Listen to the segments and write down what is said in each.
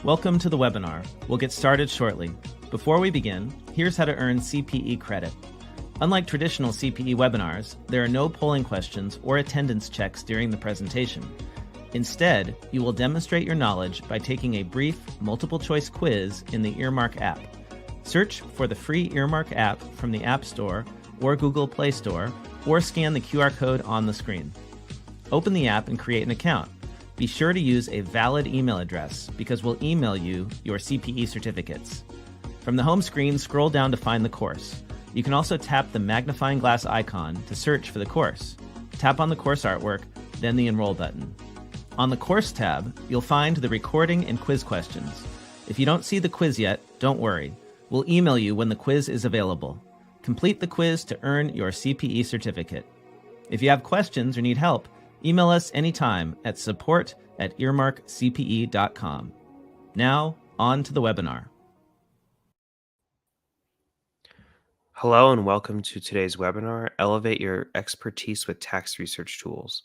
Welcome to the webinar. We'll get started shortly. Before we begin, here's how to earn CPE credit. Unlike traditional CPE webinars, there are no polling questions or attendance checks during the presentation. Instead, you will demonstrate your knowledge by taking a brief multiple-choice quiz in the Earmark app. Search for the free Earmark app from the App Store or Google Play Store, or scan the QR code on the screen. Open the app and create an account. Be sure to use a valid email address because we'll email you your CPE certificates. From the home screen, scroll down to find the course. You can also tap the magnifying glass icon to search for the course. Tap on the course artwork, then the Enroll button. On the Course tab, you'll find the recording and quiz questions. If you don't see the quiz yet, don't worry. We'll email you when the quiz is available. Complete the quiz to earn your CPE certificate. If you have questions or need help, email us anytime at support@earmarkcpe.com. Now, on to the webinar. Hello and welcome to today's webinar, Elevate Your Expertise with Tax Research Tools.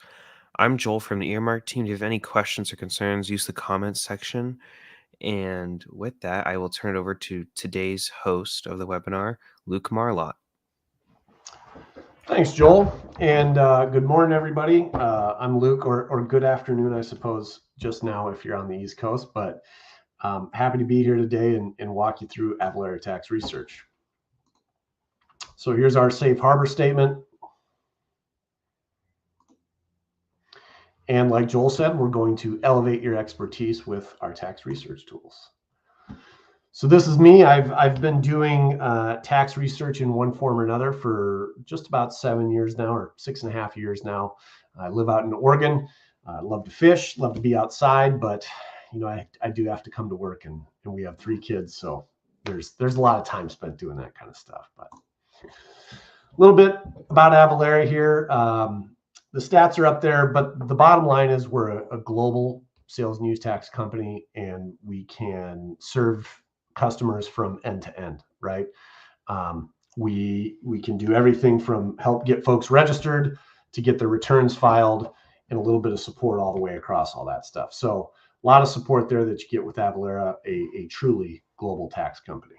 I'm Joel from the Earmark team. If you have any questions or concerns, use the comments section. And with that, I will turn it over to today's host of the webinar, Luke Marlatt. Thanks, Joel, and good morning, everybody. I'm Luke, or good afternoon, I suppose, just now if you're on the East Coast, but happy to be here today and walk you through Avalara Tax Research. So here's our safe harbor statement. And like Joel said, we're going to elevate your expertise with our tax research tools. So this is me. I've been doing tax research in one form or another for just about 7 years now, or 6.5 years now. I live out in Oregon. I love to fish, love to be outside, but you know, I do have to come to work, and we have 3 kids, so there's a lot of time spent doing that kind of stuff. But a little bit about Avalara here. The stats are up there, but the bottom line is we're a global sales and use tax company, and we can serve customers from end to end, right? We can do everything from help get folks registered to get their returns filed, and a little bit of support all the way across all that stuff. So a lot of support there that you get with Avalara, a truly global tax company.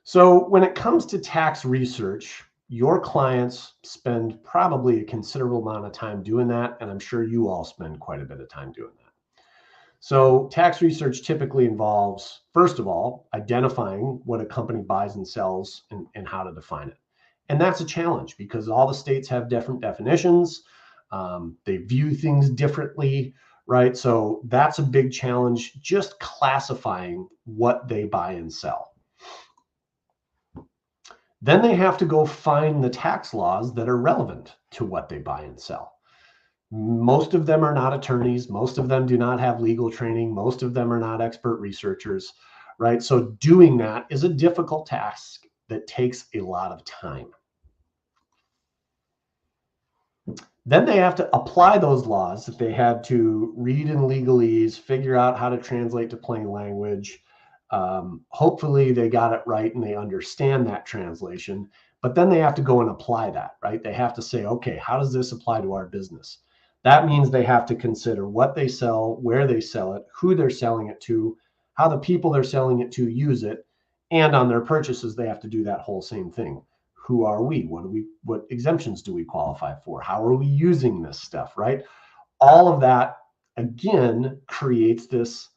So when it comes to tax research, your clients spend probably a considerable amount of time doing that, and I'm sure you all spend quite a bit of time doing that. So tax research typically involves, first of all, identifying what a company buys and sells and how to define it. And that's a challenge because all the states have different definitions. They view things differently, right? So that's a big challenge, just classifying what they buy and sell. Then they have to go find the tax laws that are relevant to what they buy and sell. Most of them are not attorneys. Most of them do not have legal training. Most of them are not expert researchers, right? So doing that is a difficult task that takes a lot of time. Then they have to apply those laws that they had to read in legalese, figure out how to translate to plain language. Hopefully they got it right and they understand that translation, but then they have to go and apply that, right? They have to say, okay, how does this apply to our business? That means they have to consider what they sell, where they sell it, who they're selling it to, how the people they're selling it to use it, and on their purchases, they have to do that whole same thing. Who are we? What exemptions do we qualify for? How are we using this stuff, right? All of that, again, creates this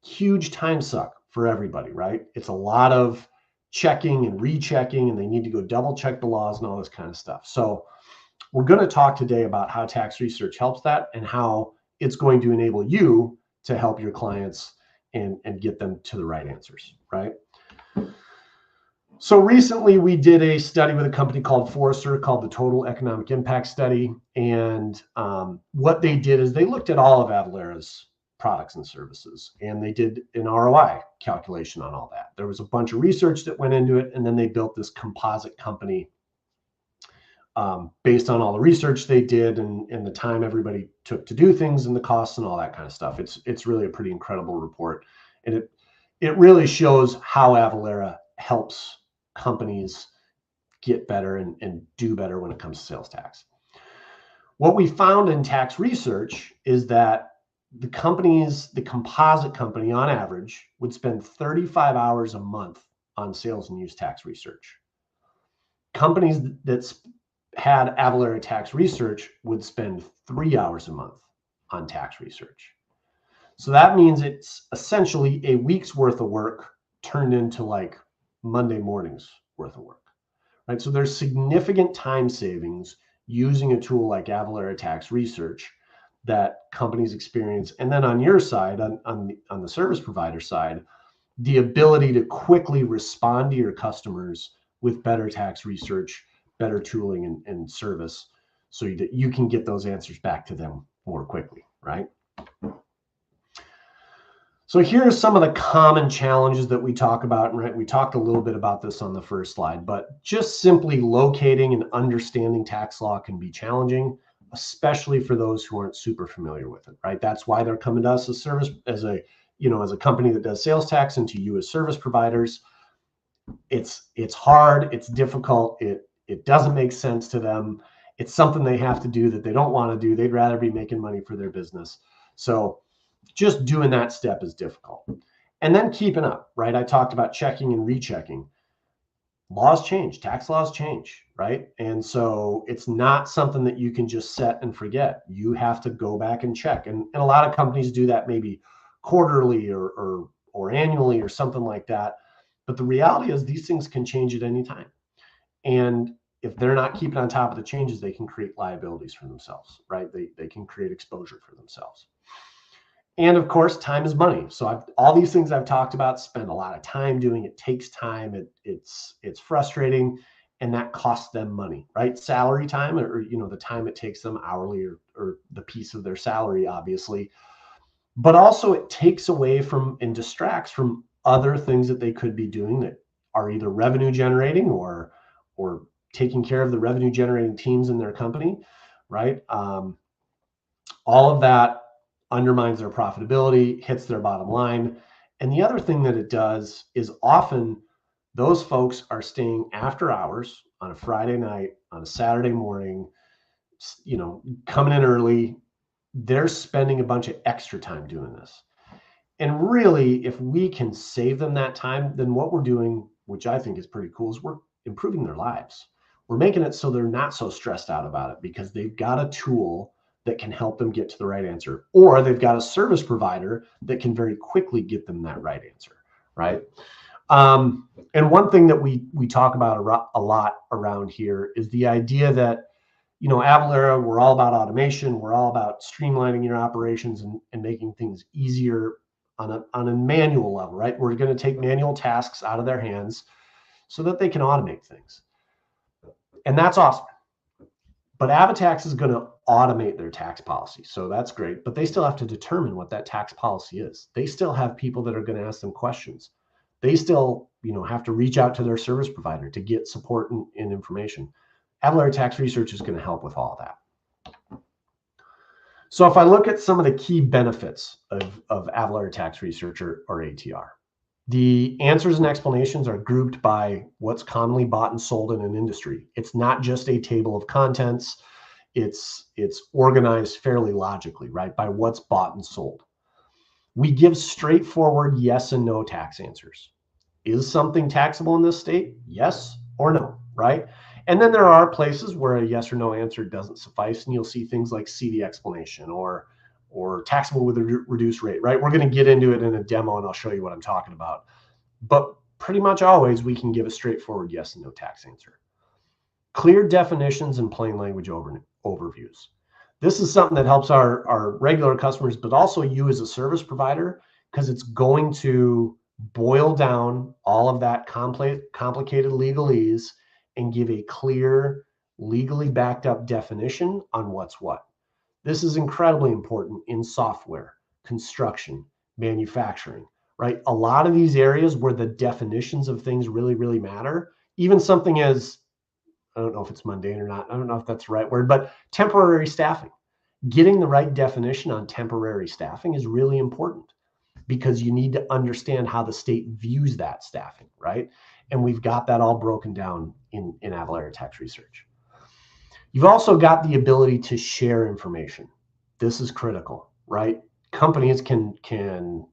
huge time suck for everybody, right? It's a lot of checking and rechecking, and they need to go double check the laws and all this kind of stuff. So we're going to talk today about how tax research helps that and how it's going to enable you to help your clients and get them to the right answers, right? So recently we did a study with a company called Forrester called the Total Economic Impact Study. And what they did is they looked at all of Avalara's products and services, and they did an ROI calculation on all that. There was a bunch of research that went into it, and then they built this composite company based on all the research they did and the time everybody took to do things and the costs and all that kind of stuff. It's really a pretty incredible report, and it really shows how Avalara helps companies get better and do better when it comes to sales tax. What we found in tax research is that the composite company on average would spend 35 hours a month on sales and use tax research. Companies that had Avalara tax research would spend 3 hours a month on tax research. So that means it's essentially a week's worth of work turned into like Monday morning's worth of work, right? So there's significant time savings using a tool like Avalara tax research that companies experience. And then on your side, on the service provider side, the ability to quickly respond to your customers with better tax research, better tooling and service, so that you can get those answers back to them more quickly, right? So here are some of the common challenges that we talk about, right? We talked a little bit about this on the first slide, but just simply locating and understanding tax law can be challenging, especially for those who aren't super familiar with it, right? That's why they're coming to us as a company that does sales tax, and to you as service providers. It's hard, it's difficult, it doesn't make sense to them. It's something they have to do that they don't want to do. They'd rather be making money for their business. So just doing that step is difficult. And then keeping up, right? I talked about checking and rechecking. Laws change, tax laws change, right? And so it's not something that you can just set and forget. You have to go back and check. And a lot of companies do that maybe quarterly or annually or something like that. But the reality is these things can change at any time. And if they're not keeping on top of the changes, they can create liabilities for themselves, right? They can create exposure for themselves. And of course, time is money. So all these things I've talked about, spend a lot of time doing. It takes time. It's frustrating, and that costs them money, right? Salary time, or the time it takes them hourly, or the piece of their salary, obviously. But also it takes away from and distracts from other things that they could be doing that are either revenue generating or taking care of the revenue generating teams in their company, right? All of that undermines their profitability, hits their bottom line. And the other thing that it does is often those folks are staying after hours on a Friday night, on a Saturday morning, coming in early. They're spending a bunch of extra time doing this. And really, if we can save them that time, then what we're doing, which I think is pretty cool, is we're improving their lives. We're making it so they're not so stressed out about it because they've got a tool that can help them get to the right answer, or they've got a service provider that can very quickly get them that right answer, right? And one thing that we talk about a lot around here is the idea that, Avalara, we're all about automation. We're all about streamlining your operations and making things easier on a manual level, right? We're going to take manual tasks out of their hands so that they can automate things. And that's awesome. But AvaTax is going to automate their tax policy. So that's great, but they still have to determine what that tax policy is. They still have people that are going to ask them questions. They still, have to reach out to their service provider to get support and information. Avalara tax research is going to help with all that. So if I look at some of the key benefits of Avalara tax research or ATR, the answers and explanations are grouped by what's commonly bought and sold in an industry. It's not just a table of contents. It's organized fairly logically, right, by what's bought and sold. We give straightforward yes and no tax answers. Is something taxable in this state? Yes or no, right? And then there are places where a yes or no answer doesn't suffice, and you'll see things like see the explanation or taxable with a reduced rate, right? We're going to get into it in a demo, and I'll show you what I'm talking about. But pretty much always we can give a straightforward yes and no tax answer. Clear definitions and plain language overviews. This is something that helps our regular customers, but also you as a service provider, because it's going to boil down all of that complicated legalese and give a clear, legally backed up definition on what's what. This is incredibly important in software, construction, manufacturing, right? A lot of these areas where the definitions of things really, really matter, even something as, I don't know if it's mundane or not, I don't know if that's the right word, but temporary staffing. Getting the right definition on temporary staffing is really important because you need to understand how the state views that staffing, right? And we've got that all broken down in Avalara tax research. You've also got the ability to share information. This is critical, right? companies can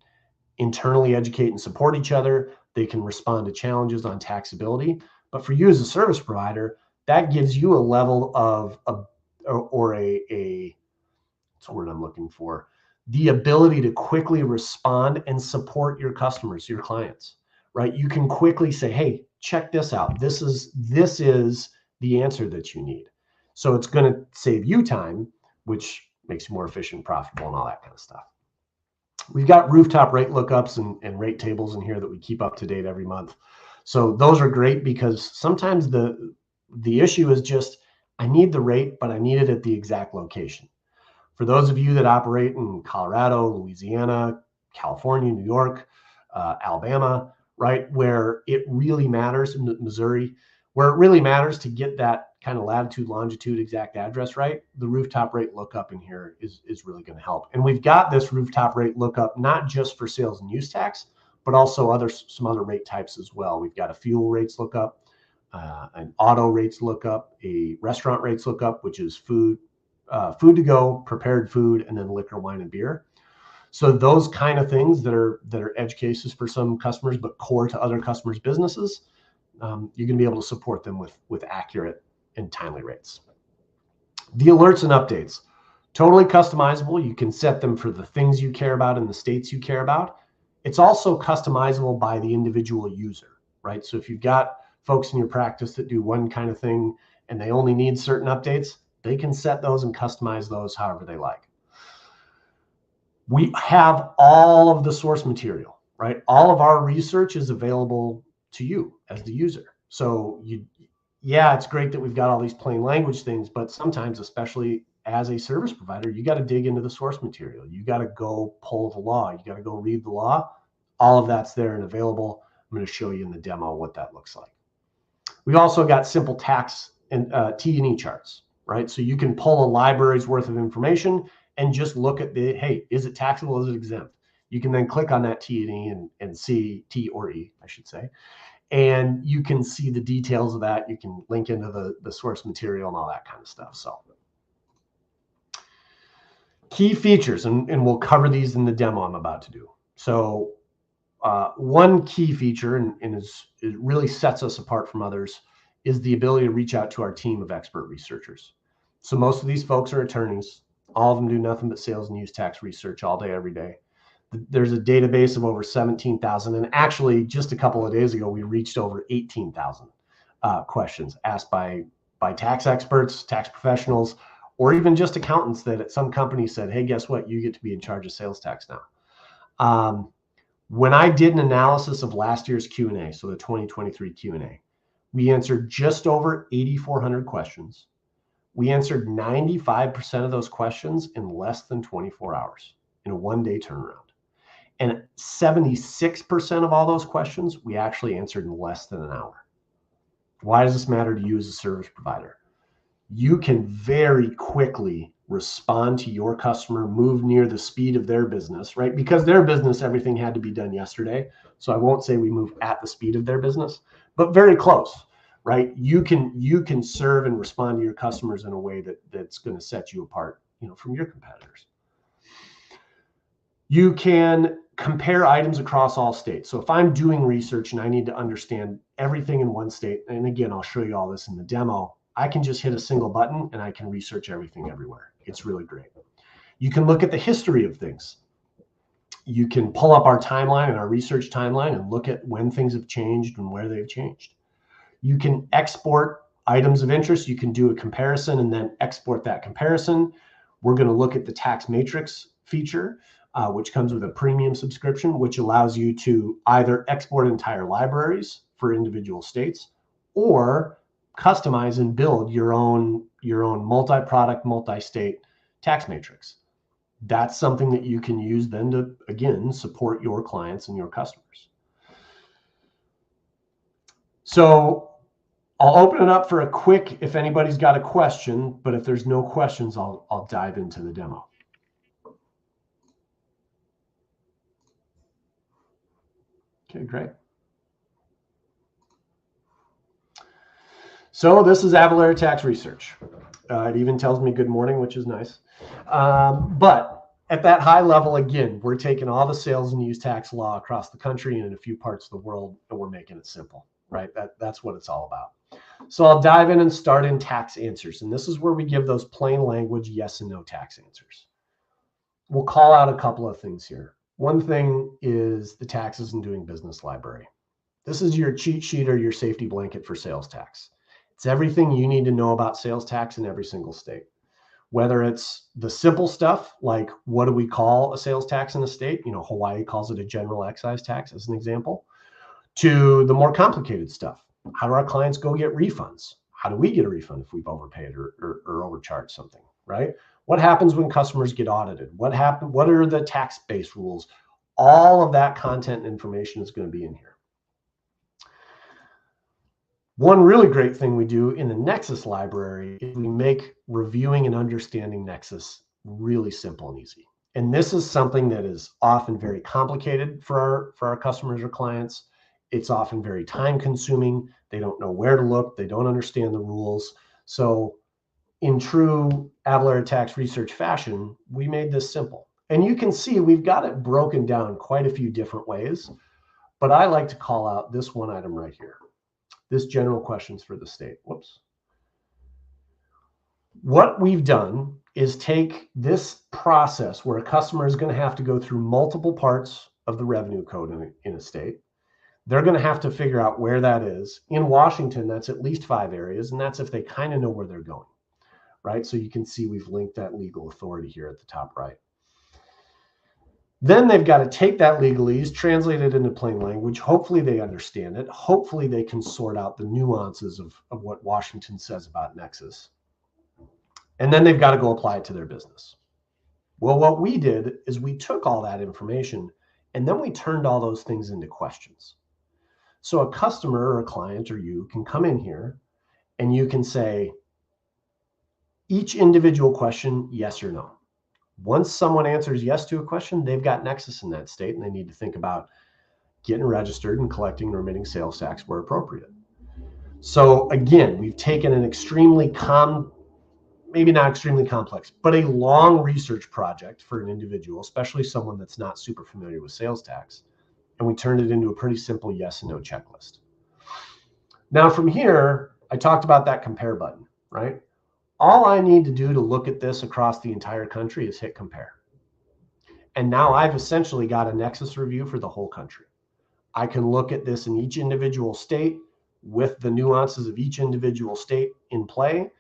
internally educate and support each other. They can respond to challenges on taxability. But for you as a service provider, that gives you a level of what's the word I'm looking for? The ability to quickly respond and support your customers, your clients, right? You can quickly say, hey, check this out. This is the answer that you need. So it's going to save you time, which makes you more efficient, profitable, and all that kind of stuff. We've got rooftop rate lookups and rate tables in here that we keep up to date every month. So those are great because sometimes the issue is just, I need the rate, but I need it at the exact location. For those of you that operate in Colorado, Louisiana, California, New York, Alabama, right, where it really matters, in Missouri, where it really matters to get that kind of latitude, longitude, exact address right, the rooftop rate lookup in here is really going to help. And we've got this rooftop rate lookup not just for sales and use tax, but also some other rate types as well. We've got a fuel rates lookup, an auto rates lookup, a restaurant rates lookup, which is food to go, prepared food, and then liquor, wine, and beer. So those kind of things that are edge cases for some customers, but core to other customers' businesses, you're going to be able to support them with accurate and timely rates. The alerts and updates, totally customizable. You can set them for the things you care about and the states you care about. It's also customizable by the individual user, right? So if you've got folks in your practice that do one kind of thing and they only need certain updates, they can set those and customize those however they like. We have all of the source material, right? All of our research is available to you as the user. So it's great that we've got all these plain language things, but sometimes, especially as a service provider, you got to dig into the source material. You got to go pull the law. You got to go read the law. All of that's there and available. I'm going to show you in the demo what that looks like. We've also got simple tax and T&E charts, right? So you can pull a library's worth of information and just look at hey, is it taxable? Is it exempt? You can then click on that T&E and see T or E, I should say. And you can see the details of that. You can link into the source material and all that kind of stuff. So key features, and we'll cover these in the demo I'm about to do. So one key feature, and it really sets us apart from others, is the ability to reach out to our team of expert researchers. So most of these folks are attorneys. All of them do nothing but sales and use tax research all day, every day. There's a database of over 17,000. And actually, just a couple of days ago, we reached over 18,000 questions asked by tax experts, tax professionals, or even just accountants that at some company said, hey, guess what? You get to be in charge of sales tax now. When I did an analysis of last year's Q&A, so the 2023 Q&A, we answered just over 8,400 questions. We answered 95% of those questions in less than 24 hours in a one-day turnaround. And 76% of all those questions, we actually answered in less than an hour. Why does this matter to you as a service provider? You can very quickly respond to your customer, move near the speed of their business, right? Because their business, everything had to be done yesterday. So I won't say we move at the speed of their business, but very close, right? You can serve and respond to your customers in a way that's going to set you apart, from your competitors. You can compare items across all states. So if I'm doing research and I need to understand everything in one state, and again, I'll show you all this in the demo, I can just hit a single button and I can research everything everywhere. It's really great. You can look at the history of things. You can pull up our timeline and our research timeline and look at when things have changed and where they've changed. You can export items of interest. You can do a comparison and then export that comparison. We're going to look at the tax matrix feature, which comes with a premium subscription, which allows you to either export entire libraries for individual states or customize and build your own multi-product, multi-state tax matrix. That's something that you can use then to, again, support your clients and your customers. So I'll open it up for a quick, if anybody's got a question, but if there's no questions, I'll dive into the demo. Okay, great. So this is Avalara Tax Research. It even tells me good morning, which is nice. But at that high level, again, we're taking all the sales and use tax law across the country and in a few parts of the world, and we're making it simple, right? That's what it's all about. So I'll dive in and start in tax answers. And this is where we give those plain language yes and no tax answers. We'll call out a couple of things here. One thing is the taxes and doing business library. This is your cheat sheet or your safety blanket for sales tax. It's everything you need to know about sales tax in every single state. Whether it's the simple stuff, like what do we call a sales tax in a state? You know, Hawaii calls it a general excise tax as an example, to the more complicated stuff. How do our clients go get refunds? How do we get a refund if we've overpaid or overcharged something, right? What happens when customers get audited? What are the tax-based rules? All of that content and information is going to be in here. One really great thing we do in the Nexus library is we make reviewing and understanding Nexus really simple and easy. And this is something that is often very complicated for our customers or clients. It's often very time consuming. They don't know where to look. They don't understand the rules. So in true Avalara tax research fashion, we made this simple. And you can see we've got it broken down quite a few different ways, but I like to call out this one item right here. This general questions for the state. Whoops. What we've done is take this process where a customer is going to have to go through multiple parts of the revenue code in a state. They're going to have to figure out where that is. In Washington, that's at least 5 areas, and that's if they kind of know where they're going, right? So you can see we've linked that legal authority here at the top right. Then they've got to take that legalese, translate it into plain language. Hopefully they understand it. Hopefully they can sort out the nuances of what Washington says about Nexus. And then they've got to go apply it to their business. Well, what we did is we took all that information and then we turned all those things into questions. So a customer or a client or you can come in here and you can say each individual question, yes or no. Once someone answers yes to a question, they've got Nexus in that state and they need to think about getting registered and collecting and remitting sales tax where appropriate. So again, we've taken an maybe not extremely complex, but a long research project for an individual, especially someone that's not super familiar with sales tax, and we turned it into a pretty simple yes and no checklist. Now from here, I talked about that compare button, right? All I need to do to look at this across the entire country is hit compare. And now I've essentially got a Nexus review for the whole country. I can look at this in each individual state with the nuances of each individual state in play.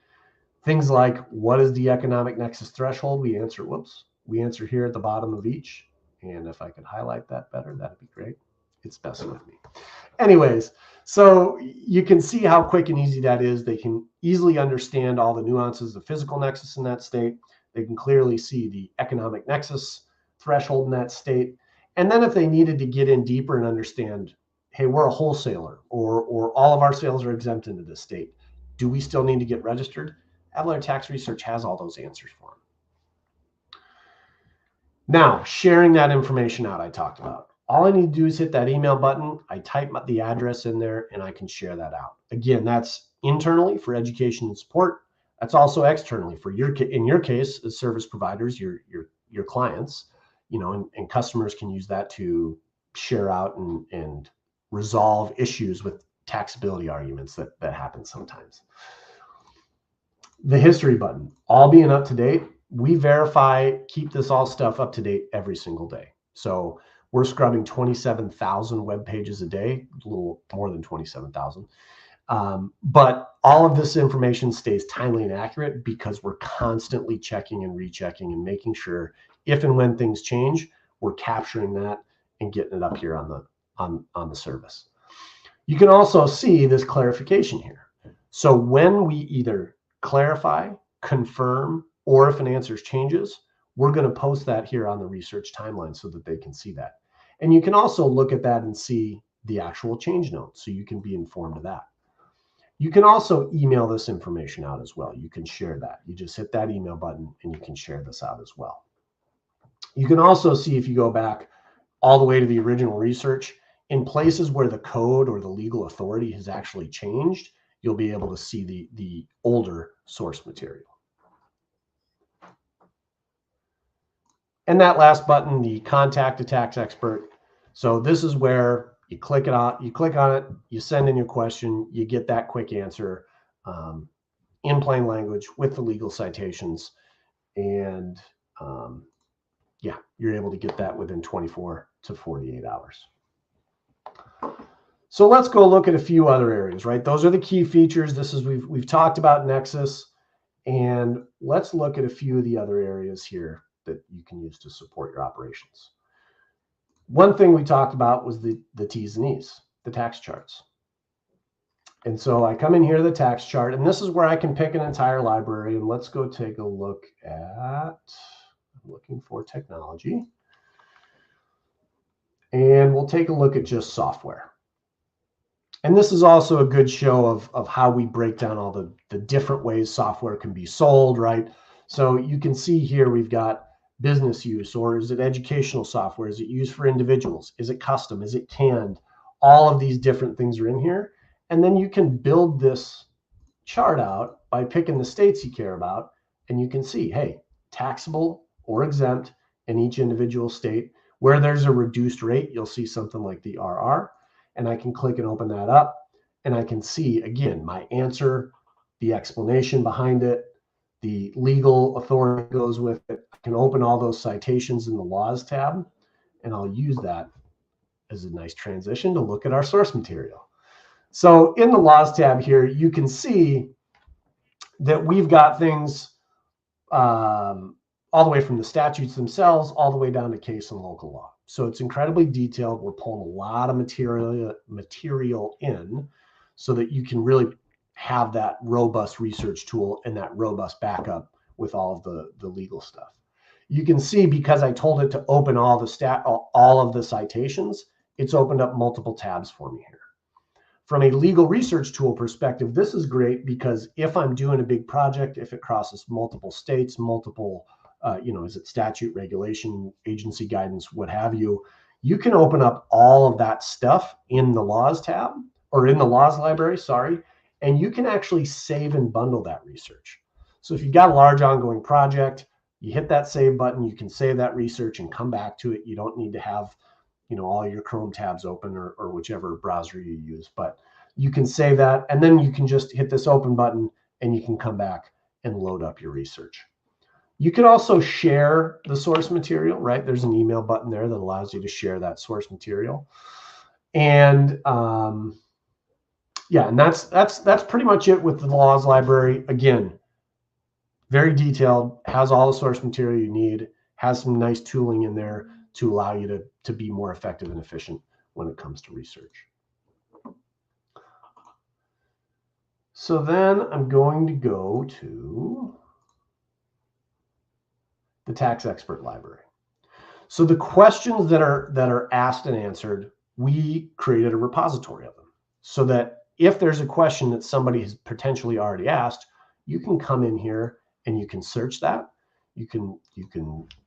Things like, what is the economic Nexus threshold? We answer here at the bottom of each. And if I could highlight that better, that'd be great. It's messing with me. Anyways, so you can see how quick and easy that is. They can easily understand all the nuances of physical Nexus in that state. They can clearly see the economic Nexus threshold in that state. And then if they needed to get in deeper and understand, hey, we're a wholesaler or all of our sales are exempt into this state, do we still need to get registered? Avalara Tax Research has all those answers for them. Now, sharing that information out I talked about. All I need to do is hit that email button. I type the address in there and I can share that out. Again, that's internally for education and support. That's also externally for in your case, as service providers, your clients, and customers can use that to share out and resolve issues with taxability arguments that happen sometimes. The history button, all being up to date. We verify, keep this all stuff up to date every single day. So we're scrubbing 27,000 web pages a day, a little more than 27,000. But all of this information stays timely and accurate because we're constantly checking and rechecking and making sure if and when things change, we're capturing that and getting it up here on the service. You can also see this clarification here. So when we either clarify, confirm, or if an answer changes, we're going to post that here on the research timeline so that they can see that. And you can also look at that and see the actual change note, so you can be informed of that. You can also email this information out as well. You can share that. You just hit that email button and you can share this out as well. You can also see, if you go back all the way to the original research, in places where the code or the legal authority has actually changed, you'll be able to see the older source material. And that last button, the contact a tax expert. So this is where you click on it, you send in your question, you get that quick answer in plain language with the legal citations. And yeah, you're able to get that within 24 to 48 hours. So let's go look at a few other areas, right? Those are the key features. This is we've talked about Nexus, and let's look at a few of the other areas here that you can use to support your operations. One thing we talked about was the T's and E's, the tax charts. And so I come in here to the tax chart, and this is where I can pick an entire library. And let's go take a look at, I'm looking for technology. And we'll take a look at just software. And this is also a good show of how we break down all the different ways software can be sold, right? So you can see here we've got business use, or is it educational software? Is it used for individuals? Is it custom? Is it canned? All of these different things are in here. And then you can build this chart out by picking the states you care about. And you can see, hey, taxable or exempt in each individual state. Where there's a reduced rate, you'll see something like the RR. And I can click and open that up. And I can see, again, my answer, the explanation behind it, the legal authority goes with it. I can open all those citations in the laws tab. And I'll use that as a nice transition to look at our source material. So in the laws tab here, you can see that we've got things all the way from the statutes themselves, all the way down to case and local law. So it's incredibly detailed. We're pulling a lot of material in so that you can really have that robust research tool and that robust backup with all of the legal stuff. You can see, because I told it to open all of the citations, it's opened up multiple tabs for me here. From a legal research tool perspective, this is great because if I'm doing a big project, if it crosses multiple states, multiple, is it statute, regulation, agency guidance, what have you, you can open up all of that stuff in the laws tab, or in the laws library, sorry, and you can actually save and bundle that research. So if you've got a large ongoing project, you hit that save button, you can save that research and come back to it. You don't need to have all your Chrome tabs open or whichever browser you use, but you can save that. And then you can just hit this open button and you can come back and load up your research. You can also share the source material, right? There's an email button there that allows you to share that source material. And yeah, and that's pretty much it with the laws library. Again, very detailed, has all the source material you need, has some nice tooling in there to allow you to be more effective and efficient when it comes to research. So then I'm going to go to the tax expert library. So the questions that are asked and answered, we created a repository of them so that if there's a question that somebody has potentially already asked, you can come in here and you can search that. You can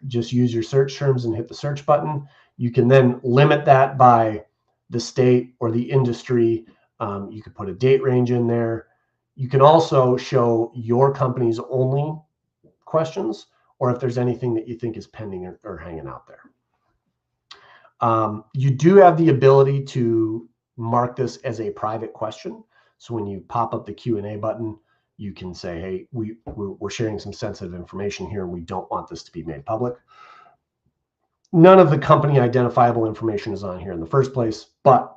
just use your search terms and hit the search button. You can then limit that by the state or the industry. You could put a date range in there. You can also show your company's only questions, or if there's anything that you think is pending or hanging out there. You do have the ability to mark this as a private question. So when you pop up the Q&A button, you can say, hey, we're sharing some sensitive information here and we don't want this to be made public. None of the company identifiable information is on here in the first place, but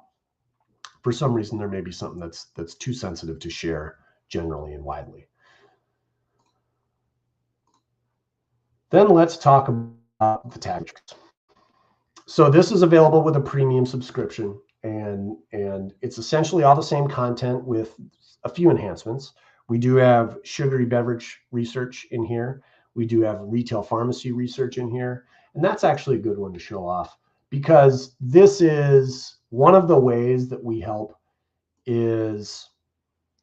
for some reason there may be something that's too sensitive to share generally and widely. Then let's talk about the tax. So this is available with a premium subscription, and it's essentially all the same content with a few enhancements. We do have sugary beverage research in here. We do have retail pharmacy research in here. And that's actually a good one to show off because this is one of the ways that we help is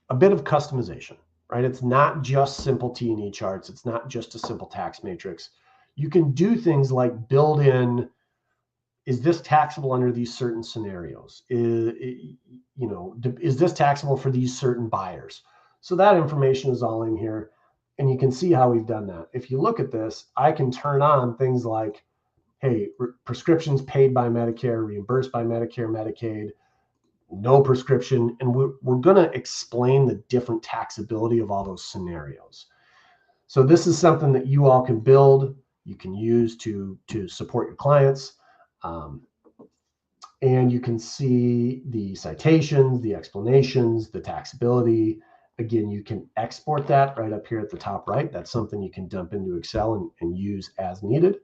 a bit of customization, right? It's not just simple T&E charts. It's not just a simple tax matrix. You can do things like build in, is this taxable under these certain scenarios? Is this taxable for these certain buyers? So that information is all in here, and you can see how we've done that. If you look at this, I can turn on things like hey, prescriptions paid by Medicare, reimbursed by Medicare, Medicaid, no prescription. And we're going to explain the different taxability of all those scenarios. So this is something that you all can build, you can use to support your clients. And you can see the citations, the explanations, the taxability. Again, you can export that right up here at the top right. That's something you can dump into Excel and use as needed.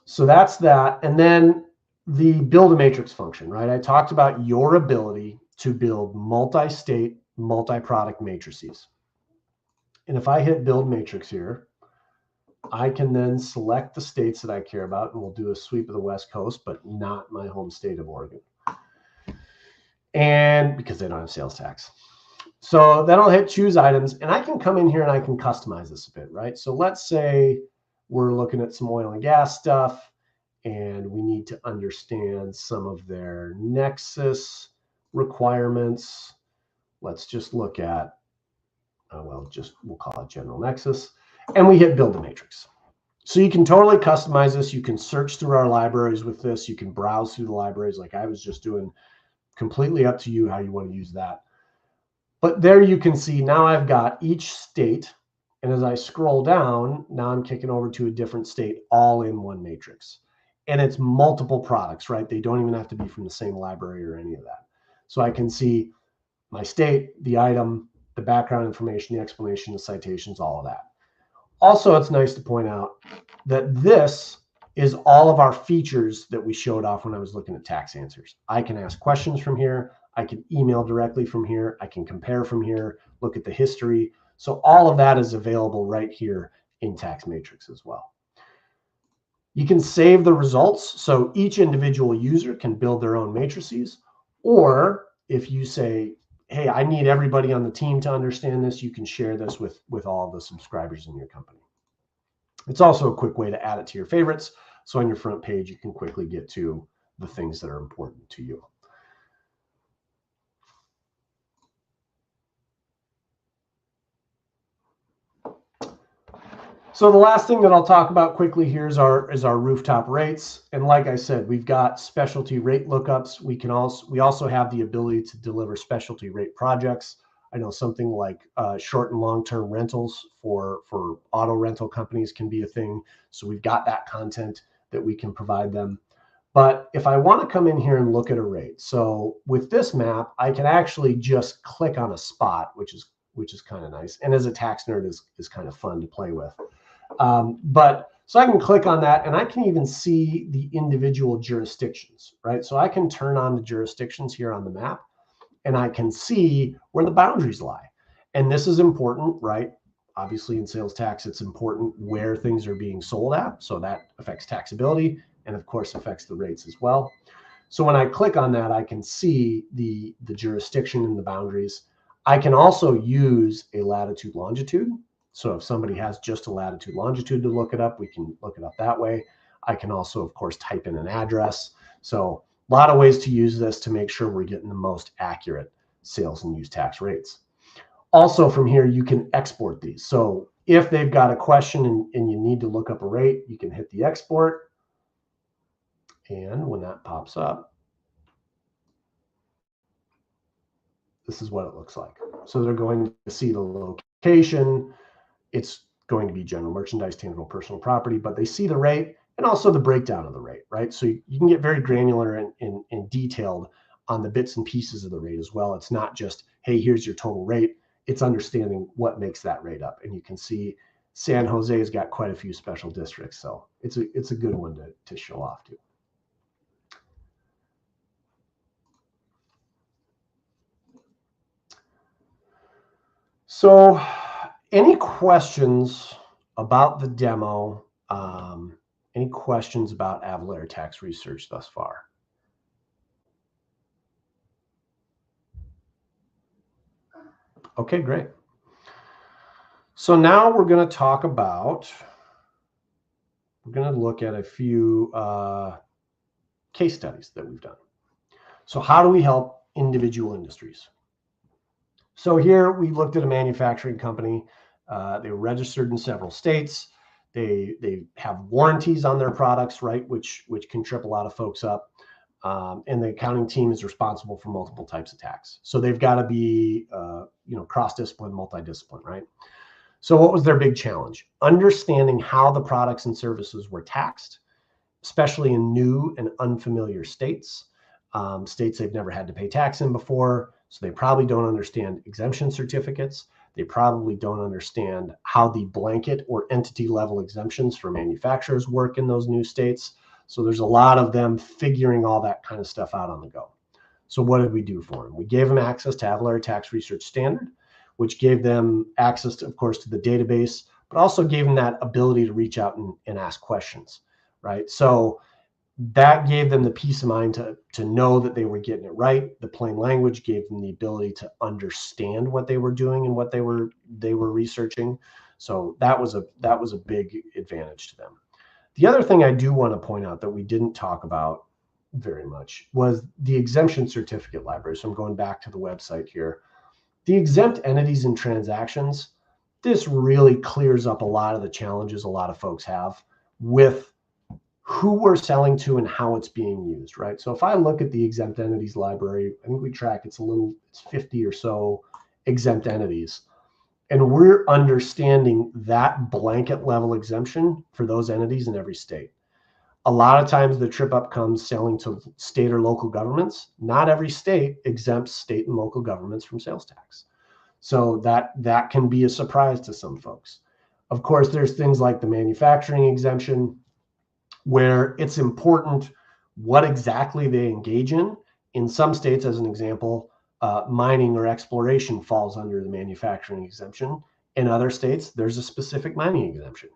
So that's that. And then the build a matrix function, right? I talked about your ability to build multi-state, multi-product matrices. And if I hit build matrix here, I can then select the states that I care about, and we'll do a sweep of the West Coast, but not my home state of Oregon. And because they don't have sales tax. So then I'll hit choose items, and I can come in here and I can customize this a bit, right? So let's say we're looking at some oil and gas stuff, and we need to understand some of their nexus requirements. Let's just look at, we'll call it general nexus, and we hit build a matrix. So you can totally customize this. You can search through our libraries with this. You can browse through the libraries like I was just doing. Completely up to you how you want to use that. But there you can see now I've got each state. And as I scroll down, now I'm kicking over to a different state all in one matrix. And it's multiple products, right? They don't even have to be from the same library or any of that. So I can see my state, the item, the background information, the explanation, the citations, all of that. Also, it's nice to point out that this is all of our features that we showed off when I was looking at tax answers. I can ask questions from here. I can email directly from here. I can compare from here, look at the history. So all of that is available right here in Tax Matrix as well. You can save the results. So each individual user can build their own matrices. Or if you say, hey, I need everybody on the team to understand this, you can share this with all of the subscribers in your company. It's also a quick way to add it to your favorites. So on your front page, you can quickly get to the things that are important to you. So the last thing that I'll talk about quickly here is our rooftop rates. And like I said, we've got specialty rate lookups. We also have the ability to deliver specialty rate projects. I know something like short and long-term rentals for auto rental companies can be a thing. So we've got that content that we can provide them. But if I want to come in here and look at a rate, so with this map, I can actually just click on a spot, which is kind of nice. And as a tax nerd is kind of fun to play with. So I can click on that and I can even see the individual jurisdictions, right? So I can turn on the jurisdictions here on the map and I can see where the boundaries lie. And this is important, right? Obviously in sales tax, it's important where things are being sold at. So that affects taxability and of course affects the rates as well. So when I click on that, I can see the jurisdiction and the boundaries. I can also use a latitude longitude. So if somebody has just a latitude longitude to look it up, we can look it up that way. I can also, of course, type in an address. So a lot of ways to use this to make sure we're getting the most accurate sales and use tax rates. Also from here, you can export these. So if they've got a question and you need to look up a rate, you can hit the export. And when that pops up, this is what it looks like. So they're going to see the location. It's going to be general merchandise, tangible personal property, but they see the rate and also the breakdown of the rate, right? So you can get very granular and detailed on the bits and pieces of the rate as well. It's not just, hey, here's your total rate. It's understanding what makes that rate up. And you can see San Jose has got quite a few special districts. So it's a good one to show off to. So any questions about the demo? Any questions about Avalara tax research thus far? Okay, great. So now we're going to talk about, we're going to look at a few case studies that we've done. So how do we help individual industries? So here we looked at a manufacturing company. They were registered in several states. They have warranties on their products, right, which can trip a lot of folks up. And the accounting team is responsible for multiple types of tax. So they've got to be, cross-discipline, multidiscipline, right? So what was their big challenge? Understanding how the products and services were taxed, especially in new and unfamiliar states, states they've never had to pay tax in before. So they probably don't understand exemption certificates. They probably don't understand how the blanket or entity level exemptions for manufacturers work in those new states. So there's a lot of them figuring all that kind of stuff out on the go. So what did we do for them? We gave them access to Avalara Tax Research Standard, which gave them access, to, of course, to the database, but also gave them that ability to reach out and ask questions, right? So that gave them the peace of mind to know that they were getting it right. The plain language gave them the ability to understand what they were doing and what they were researching. So that was a big advantage to them. The other thing I do want to point out that we didn't talk about very much was the exemption certificate library. So I'm going back to the website here. The exempt entities and transactions, this really clears up a lot of the challenges a lot of folks have with who we're selling to and how it's being used, right? So if I look at the exempt entities library, I think we track it's 50 or so exempt entities. And we're understanding that blanket level exemption for those entities in every state. A lot of times the trip up comes selling to state or local governments. Not every state exempts state and local governments from sales tax. So that can be a surprise to some folks. Of course, there's things like the manufacturing exemption, where it's important what exactly they engage in. In some states, as an example, mining or exploration falls under the manufacturing exemption. In other states, there's a specific mining exemption.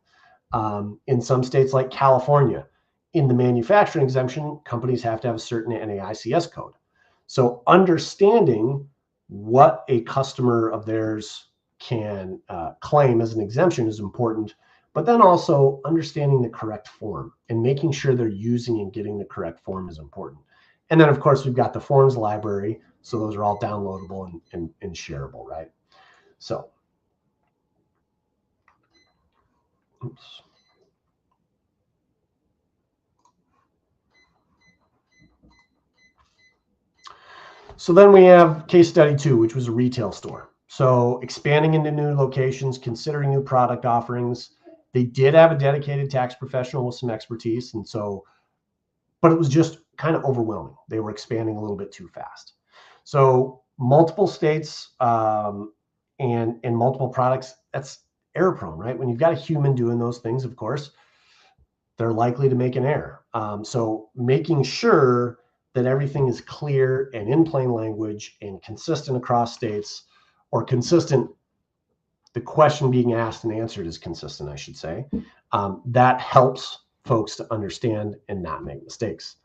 In some states like California, in the manufacturing exemption, companies have to have a certain NAICS code. So understanding what a customer of theirs can claim as an exemption is important, but then also understanding the correct form and making sure they're using and getting the correct form is important. And then, of course, we've got the forms library. So those are all downloadable and shareable, right? So, oops. So then we have case study 2, which was a retail store. So expanding into new locations, considering new product offerings. They did have a dedicated tax professional with some expertise. And so, but it was just kind of overwhelming. They were expanding a little bit too fast. So multiple states and multiple products, that's error prone, right? When you've got a human doing those things, of course, they're likely to make an error. So making sure that everything is clear and in plain language and consistent across states, or consistent, the question being asked and answered is consistent, I should say. That helps folks to understand and not make mistakes.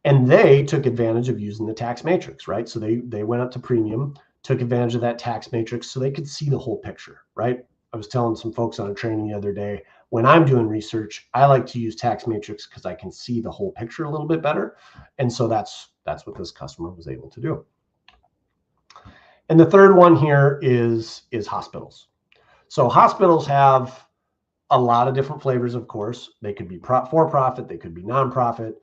And they took advantage of using the tax matrix, right? So they went up to premium, took advantage of that tax matrix so they could see the whole picture, right? I was telling some folks on a training the other day, when I'm doing research, I like to use tax matrix because I can see the whole picture a little bit better. And so that's what this customer was able to do. And the third one here is hospitals. So hospitals have a lot of different flavors, of course. They could be for-profit, they could be nonprofit,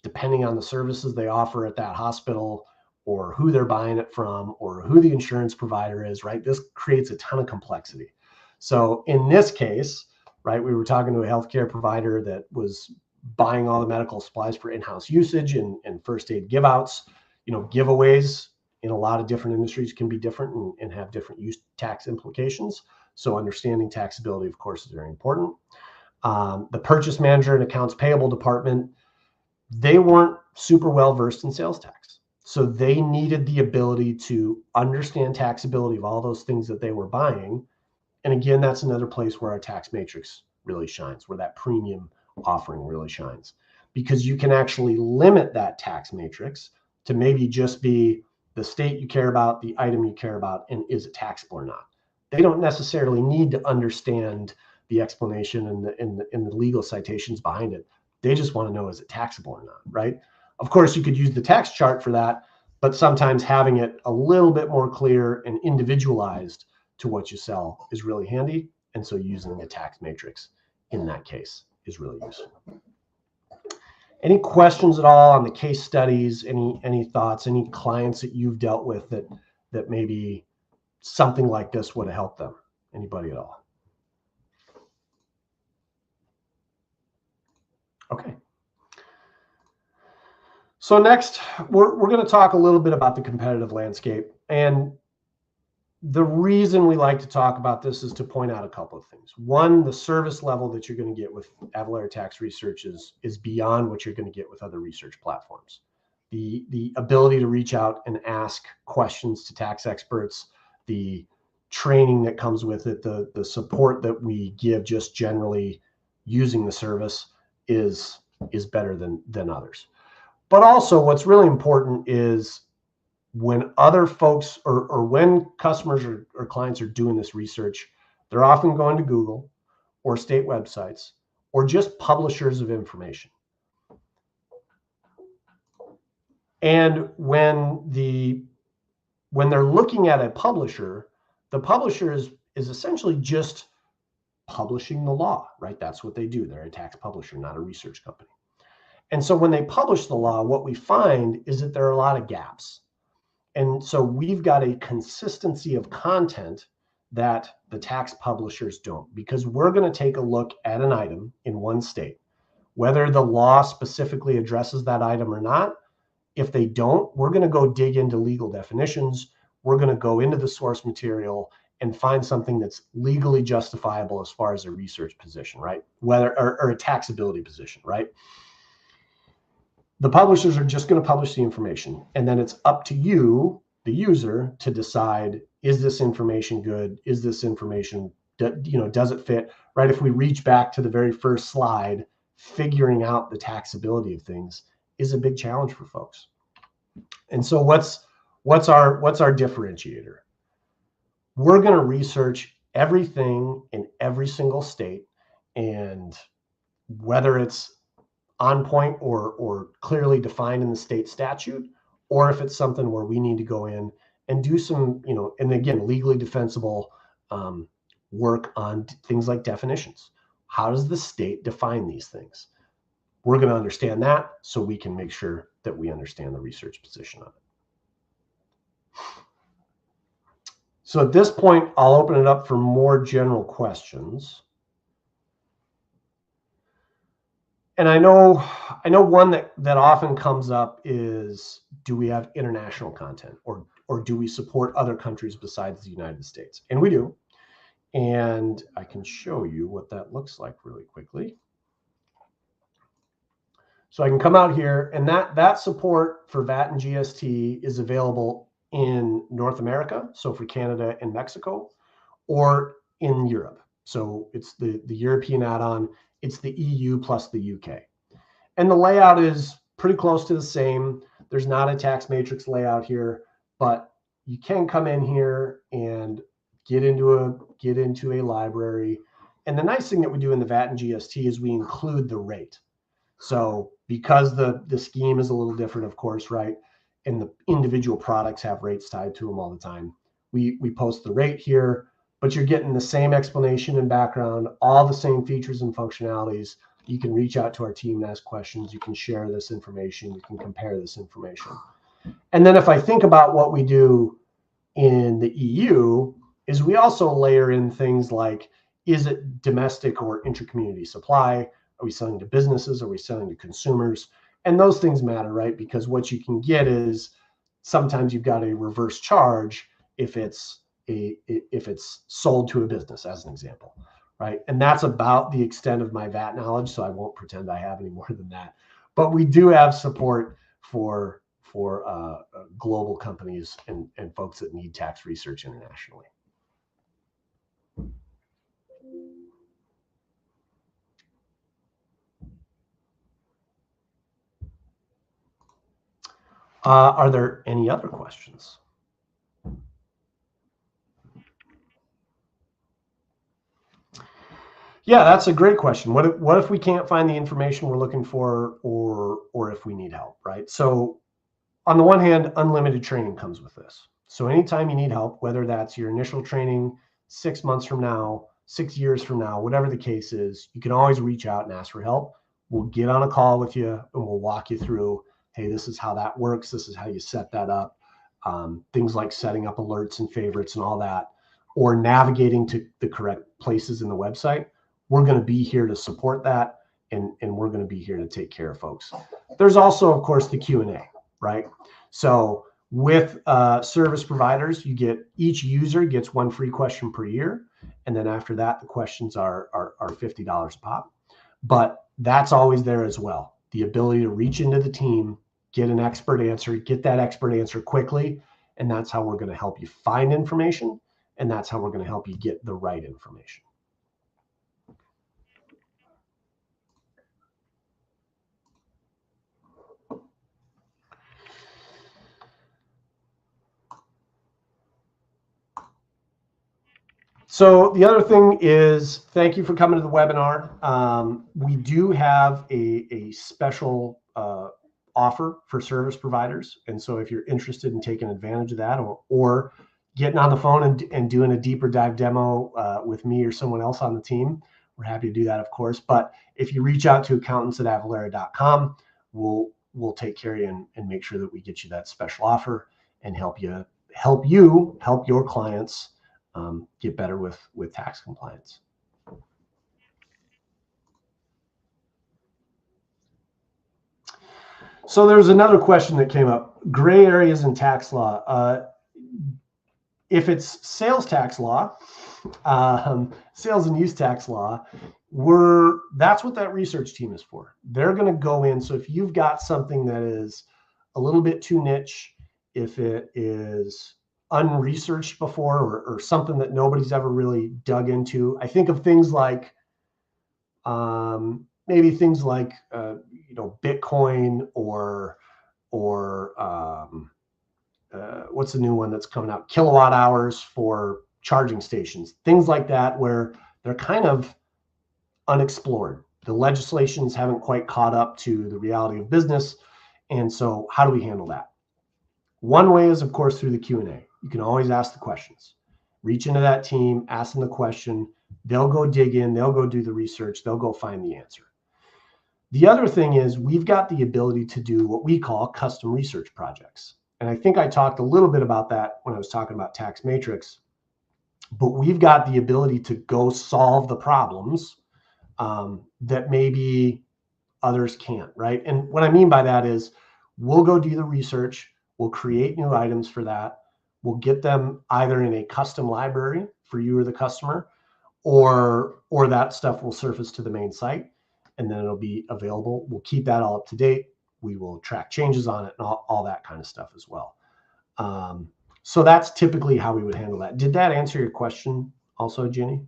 depending on the services they offer at that hospital or who they're buying it from or who the insurance provider is, right? This creates a ton of complexity. So in this case, right, we were talking to a healthcare provider that was buying all the medical supplies for in-house usage and first aid give outs. Giveaways in a lot of different industries can be different and have different use tax implications. So understanding taxability, of course, is very important. The purchase manager and accounts payable department, they weren't super well versed in sales tax. So they needed the ability to understand taxability of all those things that they were buying. And again, that's another place where our tax matrix really shines, where that premium offering really shines, because you can actually limit that tax matrix to maybe just be the state you care about, the item you care about, and is it taxable or not. They don't necessarily need to understand the explanation and the legal citations behind it. They just want to know, is it taxable or not, right? Of course, you could use the tax chart for that, but sometimes having it a little bit more clear and individualized to what you sell is really handy. And so using a tax matrix in that case is really useful. Any questions at all on the case studies? Any thoughts? Any clients that you've dealt with that maybe something like this would have helped them? Anybody at all? Okay. So next, we're going to talk a little bit about the competitive landscape. And the reason we like to talk about this is to point out a couple of things. One, the service level that you're going to get with Avalara Tax Research is beyond what you're going to get with other research platforms. The ability to reach out and ask questions to tax experts, the training that comes with it, the support that we give just generally using the service is better than others. But also what's really important is when other folks or when customers or clients are doing this research, they're often going to Google or state websites or just publishers of information. And when they're looking at a publisher, the publisher is essentially just publishing the law, right? That's what they do. They're a tax publisher, not a research company. And so when they publish the law, what we find is that there are a lot of gaps. And so we've got a consistency of content that the tax publishers don't, because we're going to take a look at an item in one state, whether the law specifically addresses that item or not. If they don't, we're going to go dig into legal definitions. We're going to go into the source material and find something that's legally justifiable as far as a research position, right? Whether or a taxability position, right? The publishers are just going to publish the information, and then it's up to you, the user, to decide, is this information good? Is this information, does it fit, right? If we reach back to the very first slide, figuring out the taxability of things is a big challenge for folks. And so what's our differentiator? We're going to research everything in every single state, and whether it's on point or clearly defined in the state statute, or if it's something where we need to go in and do some, and again, legally defensible work on things like definitions. How does the state define these things? We're going to understand that so we can make sure that we understand the research position on it. So at this point, I'll open it up for more general questions. And I know one that often comes up is, do we have international content, or do we support other countries besides the United States? And we do. And I can show you what that looks like really quickly. So I can come out here, and that support for VAT and GST is available in North America, so for Canada and Mexico, or in Europe. So it's the European add-on. It's the EU plus the UK. And the layout is pretty close to the same. There's not a tax matrix layout here, but you can come in here and get into a library. And the nice thing that we do in the VAT and GST is we include the rate. So because the scheme is a little different, of course, right? And the individual products have rates tied to them all the time. We post the rate here, but you're getting the same explanation and background, all the same features and functionalities. You can reach out to our team and ask questions. You can share this information. You can compare this information. And then if I think about what we do in the EU, is we also layer in things like, is it domestic or intercommunity supply? Are we selling to businesses? Are we selling to consumers? And those things matter, right? Because what you can get is sometimes you've got a reverse charge if it's sold to a business, as an example, right? And that's about the extent of my VAT knowledge, so I won't pretend I have any more than that. But we do have support for global companies and folks that need tax research internationally. Are there any other questions? Yeah, that's a great question. What if we can't find the information we're looking for, or if we need help, right? So on the one hand, unlimited training comes with this. So anytime you need help, whether that's your initial training 6 months from now, 6 years from now, whatever the case is, you can always reach out and ask for help. We'll get on a call with you and we'll walk you through, hey, this is how that works. This is how you set that up. Things like setting up alerts and favorites and all that, or navigating to the correct places in the website. We're going to be here to support that, and we're going to be here to take care of folks. There's also, of course, the Q&A, right? So with service providers, each user gets 1 free question per year. And then after that, the questions are $50 a pop. But that's always there as well. The ability to reach into the team, get an expert answer, get that expert answer quickly. And that's how we're going to help you find information. And that's how we're going to help you get the right information. So the other thing is, thank you for coming to the webinar. We do have a special offer for service providers. And so if you're interested in taking advantage of that, or getting on the phone and doing a deeper dive demo with me or someone else on the team, we're happy to do that, of course. But if you reach out to accountants@avalara.com, we'll take care of you and make sure that we get you that special offer and help your clients get better with tax compliance. So there's another question that came up: gray areas in tax law. If it's sales tax law, sales and use tax law, that's what that research team is for. They're going to go in. So if you've got something that is a little bit too niche, if it is unresearched before, or something that nobody's ever really dug into, I think of things like maybe things like Bitcoin or what's the new one that's coming out? Kilowatt hours for charging stations, things like that, where they're kind of unexplored. The legislations haven't quite caught up to the reality of business. And so how do we handle that? One way is, of course, through the Q&A. You can always ask the questions. Reach into that team, ask them the question. They'll go dig in. They'll go do the research. They'll go find the answer. The other thing is, we've got the ability to do what we call custom research projects. And I think I talked a little bit about that when I was talking about Tax Matrix. But we've got the ability to go solve the problems that maybe others can't, right? And what I mean by that is, we'll go do the research. We'll create new items for that. We'll get them either in a custom library for you or the customer, or that stuff will surface to the main site, and then it'll be available. We'll keep that all up to date. We will track changes on it and all that kind of stuff as well. So that's typically how we would handle that. Did that answer your question also, Jenny?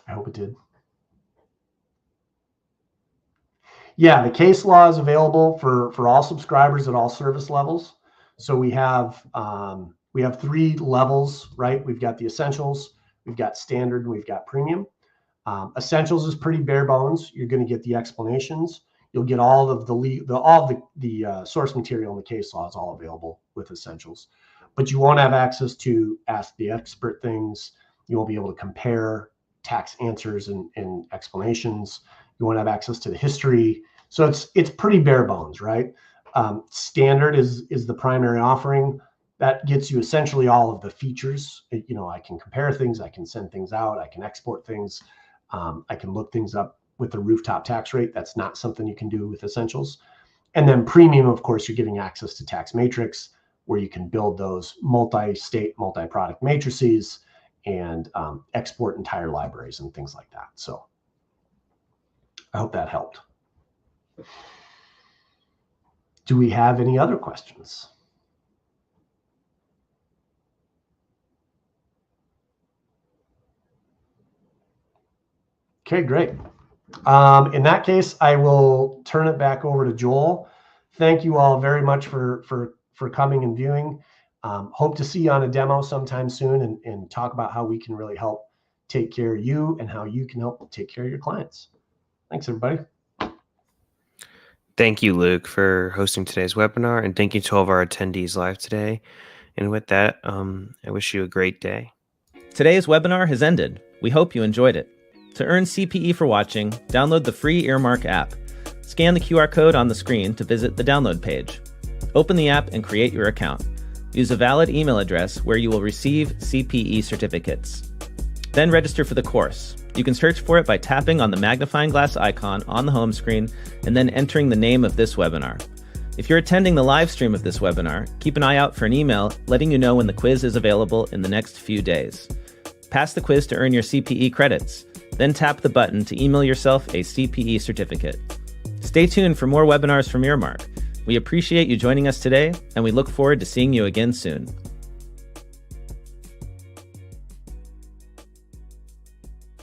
I hope it did. Yeah, the case law is available for all subscribers at all service levels. So we have 3 levels, right? We've got the essentials, we've got standard, and we've got premium. Essentials is pretty bare bones. You're going to get the explanations. You'll get all of the source material in the case law is all available with essentials, but you won't have access to ask the expert things. You won't be able to compare tax answers and explanations. You won't have access to the history. So it's pretty bare bones, right? Standard is the primary offering. That gets you essentially all of the features. I can compare things, I can send things out, I can export things, I can look things up with the rooftop tax rate. That's not something you can do with essentials. And then premium, of course, you're getting access to Tax Matrix, where you can build those multi-state, multi-product matrices and export entire libraries and things like that. So I hope that helped. Do we have any other questions? Okay, great. In that case, I will turn it back over to Joel. Thank you all very much for coming and viewing. Hope to see you on a demo sometime soon and talk about how we can really help take care of you and how you can help take care of your clients. Thanks, everybody. Thank you, Luke, for hosting today's webinar, and thank you to all of our attendees live today. And with that, I wish you a great day. Today's webinar has ended. We hope you enjoyed it. To earn CPE for watching, download the free Earmark app. Scan the QR code on the screen to visit the download page. Open the app and create your account. Use a valid email address where you will receive CPE certificates. Then register for the course. You can search for it by tapping on the magnifying glass icon on the home screen and then entering the name of this webinar. If you're attending the live stream of this webinar, keep an eye out for an email letting you know when the quiz is available in the next few days. Pass the quiz to earn your CPE credits. Then tap the button to email yourself a CPE certificate. Stay tuned for more webinars from Earmark. We appreciate you joining us today, and we look forward to seeing you again soon.